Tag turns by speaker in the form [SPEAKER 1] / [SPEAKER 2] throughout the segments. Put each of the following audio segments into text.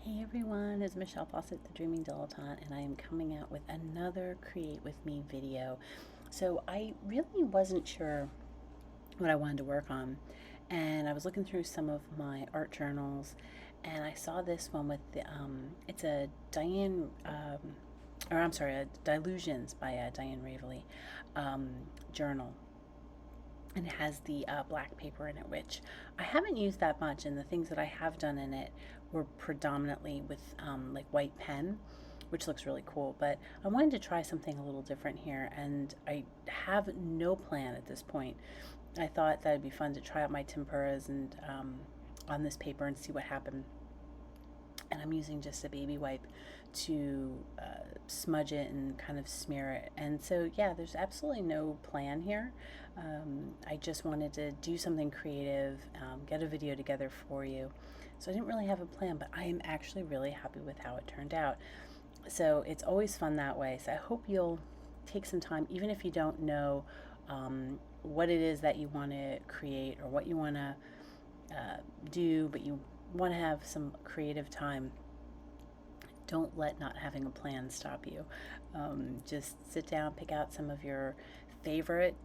[SPEAKER 1] Hey everyone, it's Michelle Fawcett, the Dreaming Dilettante, and I am coming out with another Create With Me video. So I really wasn't sure what I wanted to work on, and I was looking through some of my art journals, and I saw this one with it's a a Delusions by Diane Raveley journal, and it has the black paper in it, which I haven't used that much. And the things that I have done in it were predominantly with like white pen, which looks really cool. But I wanted to try something a little different here, and I have no plan at this point. I thought that it'd be fun to try out my tempuras and on this paper and see what happened. And I'm using just a baby wipe to smudge it and kind of smear it. And so, yeah, there's absolutely no plan here. I just wanted to do something creative, get a video together for you. So I didn't really have a plan, but I am actually really happy with how it turned out. So it's always fun that way. So I hope you'll take some time, even if you don't know what it is that you want to create or what you want to do, but you want to have some creative time. Don't let not having a plan stop you. Just sit down, pick out some of your favorite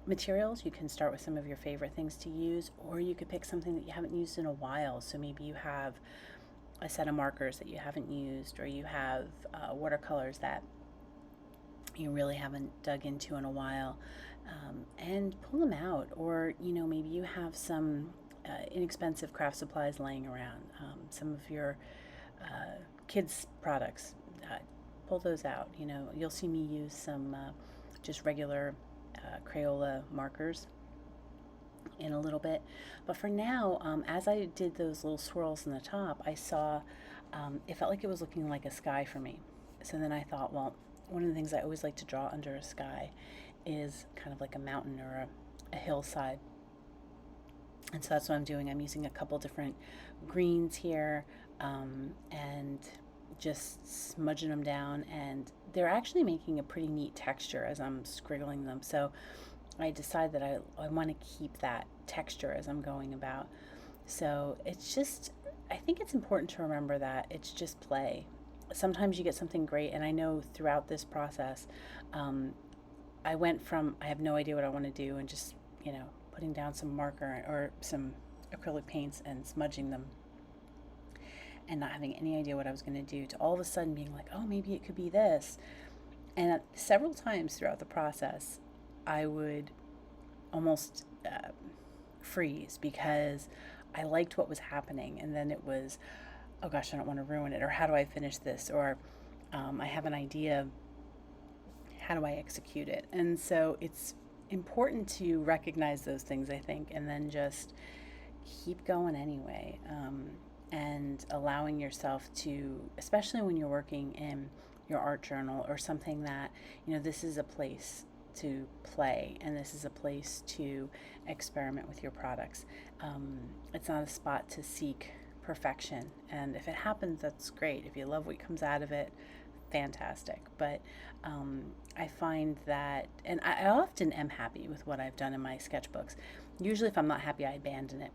[SPEAKER 1] materials. You can start with some of your favorite things to use, or you could pick something that you haven't used in a while. So maybe you have a set of markers that you haven't used, or you have watercolors that you really haven't dug into in a while, and pull them out. Or maybe you have some inexpensive craft supplies laying around, some of your kids products, pull those out. You'll see me use some just regular Crayola markers in a little bit. But for now, as I did those little swirls in the top, I saw it felt like it was looking like a sky for me. So then I thought, well, one of the things I always like to draw under a sky is kind of like a mountain or a hillside. And so that's what I'm doing. I'm using a couple different greens here, and just smudging them down, and they're actually making a pretty neat texture as I'm scriggling them. So I decide that I want to keep that texture as I'm going about. So it's just, I think it's important to remember that it's just play. Sometimes you get something great, and I know throughout this process, um, I went from I have no idea what I want to do and just, putting down some marker or some acrylic paints and smudging them and not having any idea what I was going to do, to all of a sudden being like, oh, maybe it could be this. And several times throughout the process, I would almost freeze because I liked what was happening. And then it was, oh gosh, I don't want to ruin it. Or how do I finish this? Or I have an idea. How do I execute it? And so it's important to recognize those things, I think, and then just keep going anyway. And allowing yourself to, especially when you're working in your art journal or something that, this is a place to play and this is a place to experiment with your products. It's not a spot to seek perfection. And if it happens, that's great. If you love what comes out of it, fantastic. But I find that, and I often am happy with what I've done in my sketchbooks. Usually, if I'm not happy, I abandon it.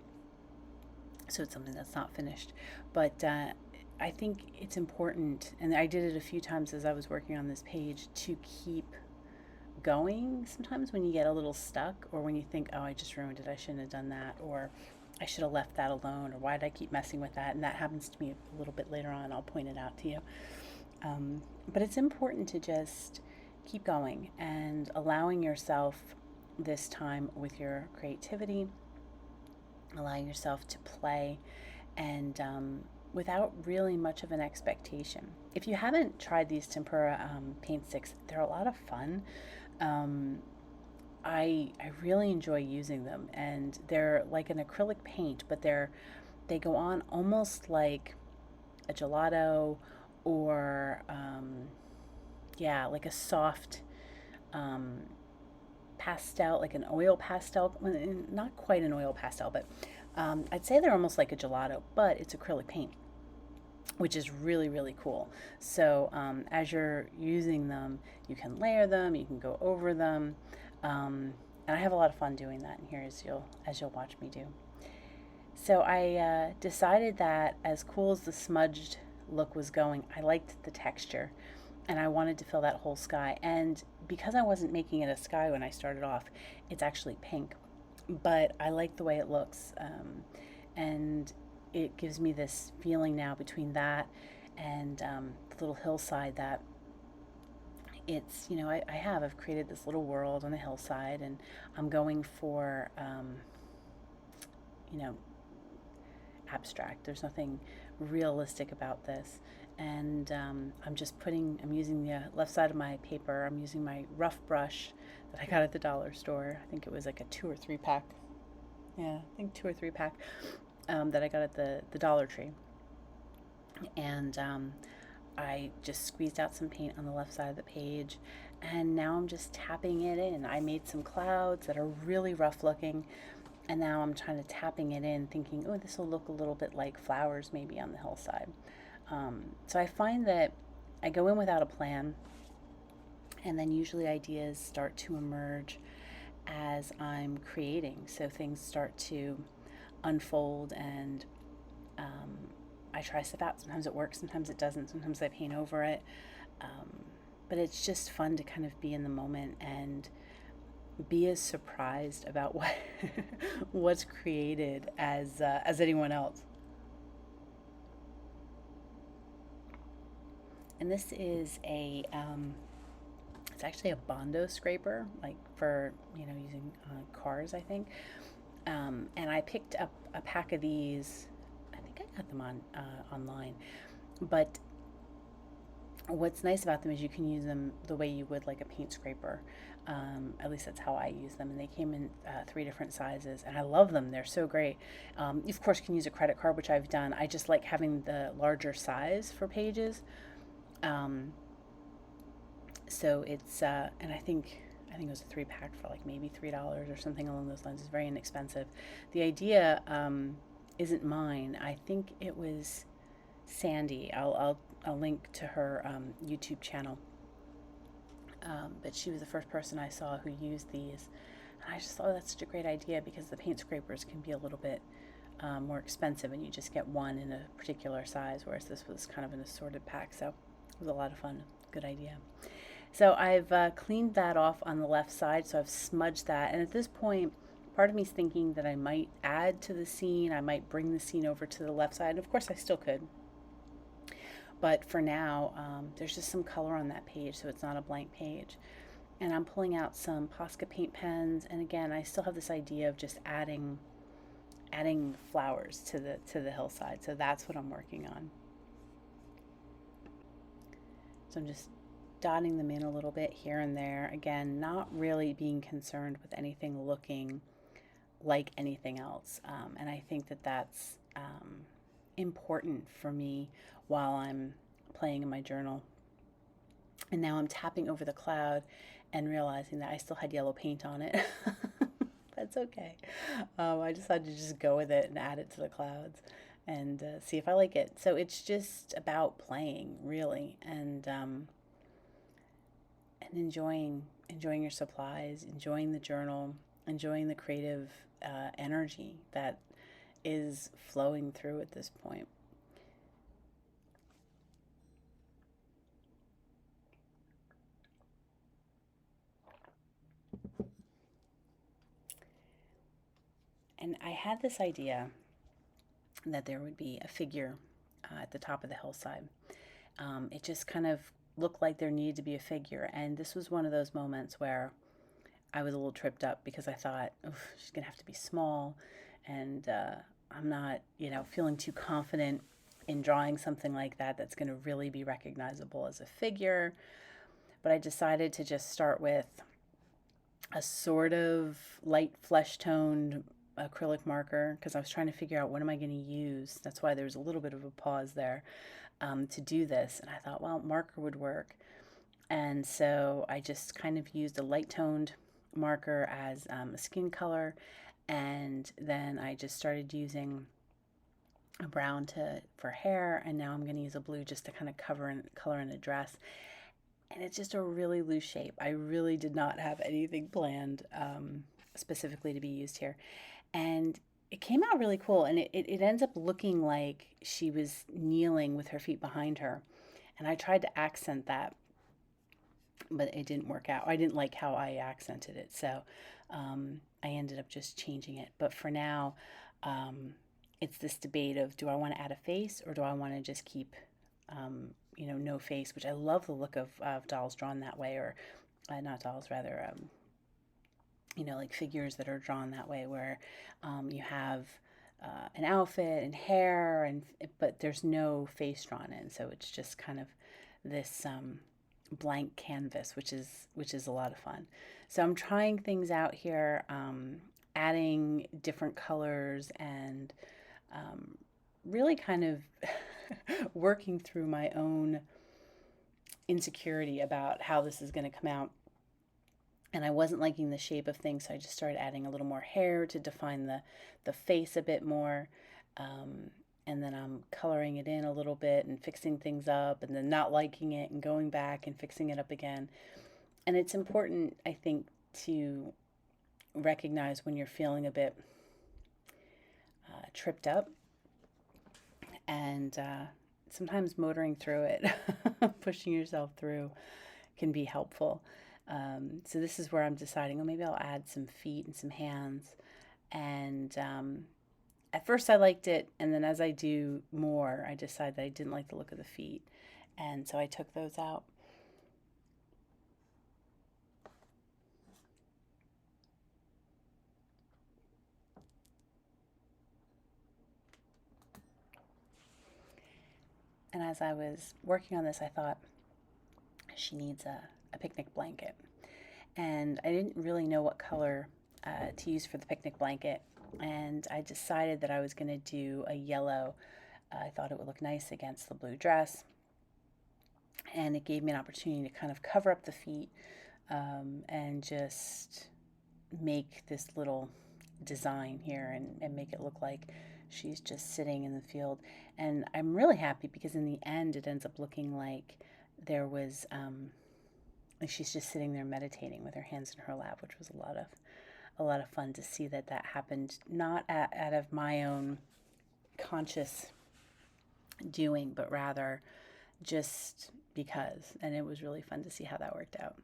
[SPEAKER 1] So it's something that's not finished. But I think it's important, and I did it a few times as I was working on this page, to keep going sometimes when you get a little stuck, or when you think, oh, I just ruined it, I shouldn't have done that, or I should have left that alone, or why did I keep messing with that? And that happens to me a little bit later on. I'll point it out to you. But it's important to just keep going and allowing yourself this time with your creativity, allowing yourself to play, and without really much of an expectation. If you haven't tried these tempera paint sticks, they're a lot of fun. Um, I really enjoy using them, and they're like an acrylic paint, but they go on almost like a gelato, or yeah, like a soft um, pastel, like an oil pastel. Not quite an oil pastel, but I'd say they're almost like a gelato, but it's acrylic paint, which is really, really cool. So as you're using them, you can layer them, you can go over them, and I have a lot of fun doing that in here, as you'll watch me do. So I decided that as cool as the smudged look was going, I liked the texture and I wanted to fill that whole sky. And because I wasn't making it a sky when I started off, it's actually pink. But I like the way it looks. And it gives me this feeling now between that and the little hillside that it's, I've created this little world on a hillside and I'm going for, you know, abstract. There's nothing realistic about this. And I'm using the left side of my paper. I'm using my rough brush that I got at the dollar store. I think it was like a 2 or 3 pack. Yeah, I think 2 or 3 pack that I got at the Dollar Tree. And I just squeezed out some paint on the left side of the page. And now I'm just tapping it in. I made some clouds that are really rough looking. And now I'm trying to tapping it in, thinking, oh, this will look a little bit like flowers maybe on the hillside. So I find that I go in without a plan, and then usually ideas start to emerge as I'm creating. So things start to unfold, and I try stuff out. Sometimes it works, sometimes it doesn't, sometimes I paint over it. But it's just fun to kind of be in the moment and be as surprised about what what's created as anyone else. And this is it's actually a Bondo scraper, like for using cars, I think. And I picked up a pack of these. I think I got them online, but what's nice about them is you can use them the way you would like a paint scraper. At least that's how I use them. And they came in 3 different sizes, and I love them. They're so great. You, of course, can use a credit card, which I've done. I just like having the larger size for pages. Um, so it's, and I think it was a 3 pack for like maybe $3 or something along those lines. It's very inexpensive. The idea isn't mine. I think it was Sandy. I'll link to her YouTube channel. But she was the first person I saw who used these. And I just thought that's such a great idea because the paint scrapers can be a little bit more expensive and you just get one in a particular size, whereas this was kind of an assorted pack. So it was a lot of fun. Good idea. So I've cleaned that off on the left side, so I've smudged that. And at this point, part of me is thinking that I might add to the scene. I might bring the scene over to the left side. Of course, I still could. But for now, there's just some color on that page, so it's not a blank page. And I'm pulling out some Posca paint pens. And again, I still have this idea of just adding flowers to the hillside. So that's what I'm working on. So I'm just dotting them in a little bit here and there. Again, not really being concerned with anything looking like anything else. And I think that that's important for me while I'm playing in my journal. And now I'm tapping over the cloud and realizing that I still had yellow paint on it. That's okay. I decided to just go with it and add it to the clouds and see if I like it. So it's just about playing, really, and enjoying your supplies, enjoying the journal, enjoying the creative energy that is flowing through at this point. And I had this idea that there would be a figure at the top of the hillside. It just kind of looked like there needed to be a figure. And this was one of those moments where I was a little tripped up because I thought, oh, she's going to have to be small. And I'm not, feeling too confident in drawing something like that that's going to really be recognizable as a figure. But I decided to just start with a sort of light flesh toned acrylic marker because I was trying to figure out what am I going to use. That's why there was a little bit of a pause there to do this. And I thought, well, marker would work. And so I just kind of used a light toned marker as a skin color. And then I just started using a brown for hair. And now I'm going to use a blue just to kind of color in a dress. And it's just a really loose shape. I really did not have anything planned specifically to be used here. And it came out really cool, and it ends up looking like she was kneeling with her feet behind her. And I tried to accent that, but it didn't work out. I didn't like how I accented it, so I ended up just changing it. But for now, um, it's this debate of, do I want to add a face or do I want to just keep, no face, which I love the look of dolls drawn that way, or not dolls, rather, like figures that are drawn that way, where you have an outfit and hair, but there's no face drawn in, so it's just kind of this blank canvas, which is a lot of fun. So I'm trying things out here, adding different colors, and really kind of working through my own insecurity about how this is going to come out. And I wasn't liking the shape of things, so I just started adding a little more hair to define the face a bit more. And then I'm coloring it in a little bit and fixing things up, and then not liking it and going back and fixing it up again. And it's important, I think, to recognize when you're feeling a bit tripped up, and sometimes motoring through it, pushing yourself through, can be helpful. So this is where I'm deciding, oh, maybe I'll add some feet and some hands. And at first I liked it, and then as I do more, I decided that I didn't like the look of the feet. And so I took those out. And as I was working on this, I thought she needs a picnic blanket. And I didn't really know what color to use for the picnic blanket. And I decided that I was going to do a yellow. I thought it would look nice against the blue dress. And it gave me an opportunity to kind of cover up the feet, and just make this little design here, and make it look like she's just sitting in the field. And I'm really happy because in the end it ends up looking like there was like she's just sitting there meditating with her hands in her lap, which was a lot of fun to see that happened, not out of my own conscious doing, but rather just because. And it was really fun to see how that worked out.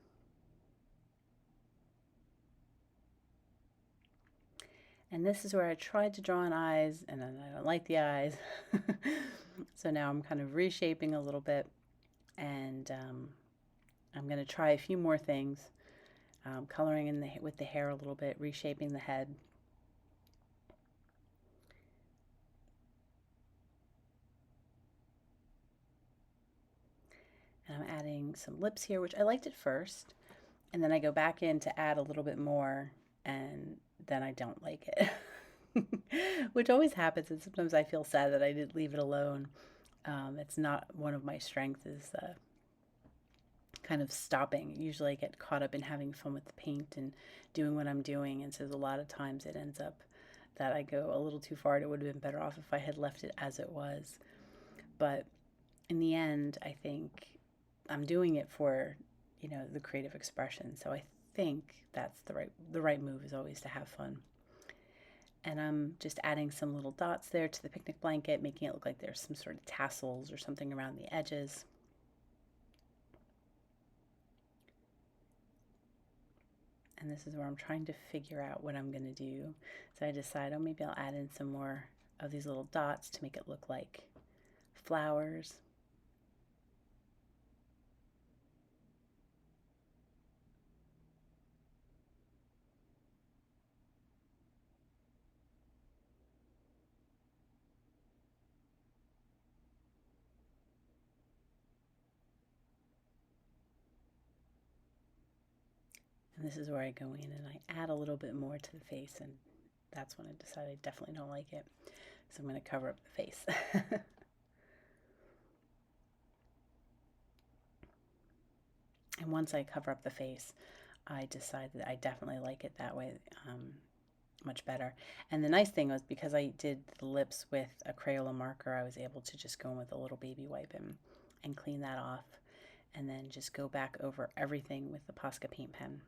[SPEAKER 1] And this is where I tried to draw an eyes, and then I don't like the eyes. So now I'm kind of reshaping a little bit, and I'm going to try a few more things, coloring in with the hair a little bit, reshaping the head. And I'm adding some lips here, which I liked at first, and then I go back in to add a little bit more, and then I don't like it. Which always happens, and sometimes I feel sad that I didn't leave it alone. It's not one of my strengths, is kind of stopping. Usually I get caught up in having fun with the paint and doing what I'm doing, and so a lot of times it ends up that I go a little too far, and it would have been better off if I had left it as it was. But in the end, I think I'm doing it for, the creative expression. So I think that's the right move, is always to have fun. And I'm just adding some little dots there to the picnic blanket, making it look like there's some sort of tassels or something around the edges. And this is where I'm trying to figure out what I'm going to do. So I decide, oh, maybe I'll add in some more of these little dots to make it look like flowers. And this is where I go in and I add a little bit more to the face, and that's when I decide I definitely don't like it. So I'm going to cover up the face. And once I cover up the face, I decide that I definitely like it that way, much better. And the nice thing was, because I did the lips with a Crayola marker, I was able to just go in with a little baby wipe and clean that off, and then just go back over everything with the Posca paint pen.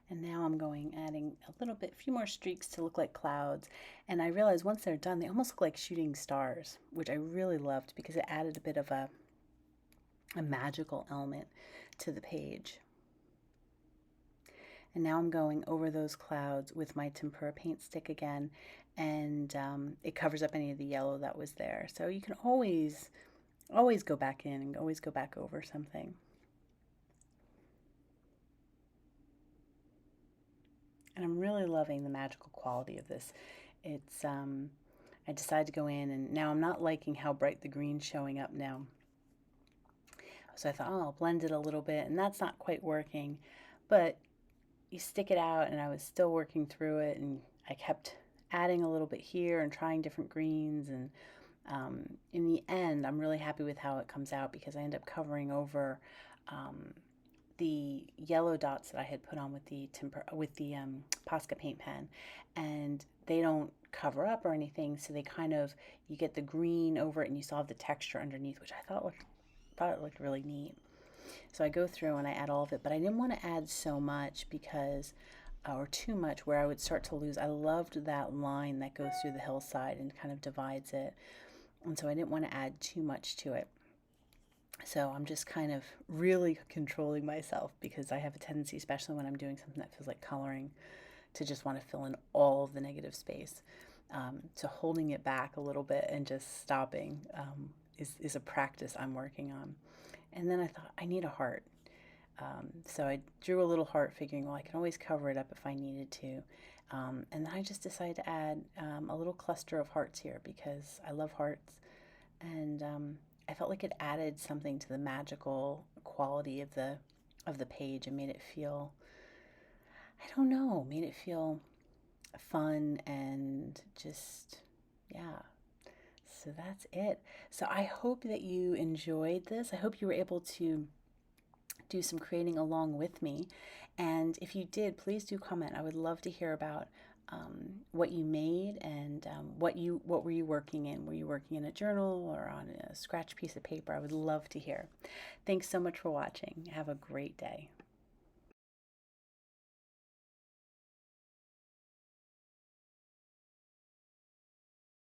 [SPEAKER 1] And now I'm going, adding a little bit, few more streaks to look like clouds. And I realized once they're done, they almost look like shooting stars, which I really loved because it added a bit of a magical element to the page. And now I'm going over those clouds with my tempera paint stick again, and it covers up any of the yellow that was there. So you can always go back in and always go back over something. And I'm really loving the magical quality of this. It's I decided to go in, and now I'm not liking how bright the green's showing up now. So I thought, oh, I'll blend it a little bit, and that's not quite working. But you stick it out, and I was still working through it, and I kept adding a little bit here and trying different greens. And in the end, I'm really happy with how it comes out because I end up covering over the yellow dots that I had put on with the Posca paint pen, and they don't cover up or anything, so they kind of, you get the green over it and you still have the texture underneath, which I thought it looked really neat. So I go through and I add all of it, but I didn't want to add so much because or too much where I would start to lose. I loved that line that goes through the hillside and kind of divides it, and so I didn't want to add too much to it. So I'm just kind of really controlling myself because I have a tendency, especially when I'm doing something that feels like coloring, to just want to fill in all of the negative space. So holding it back a little bit and just stopping is a practice I'm working on. And then I thought, I need a heart. So I drew a little heart, figuring, well, I can always cover it up if I needed to. And then I just decided to add a little cluster of hearts here because I love hearts. And I felt like it added something to the magical quality of the page and made it feel, I don't know, made it feel fun and just, yeah. So that's it. So I hope that you enjoyed this. I hope you were able to do some creating along with me. And if you did, please do comment. I would love to hear about what you made and what were you working in? Were you working in a journal or on a scratch piece of paper? I would love to hear. Thanks so much for watching. Have a great day.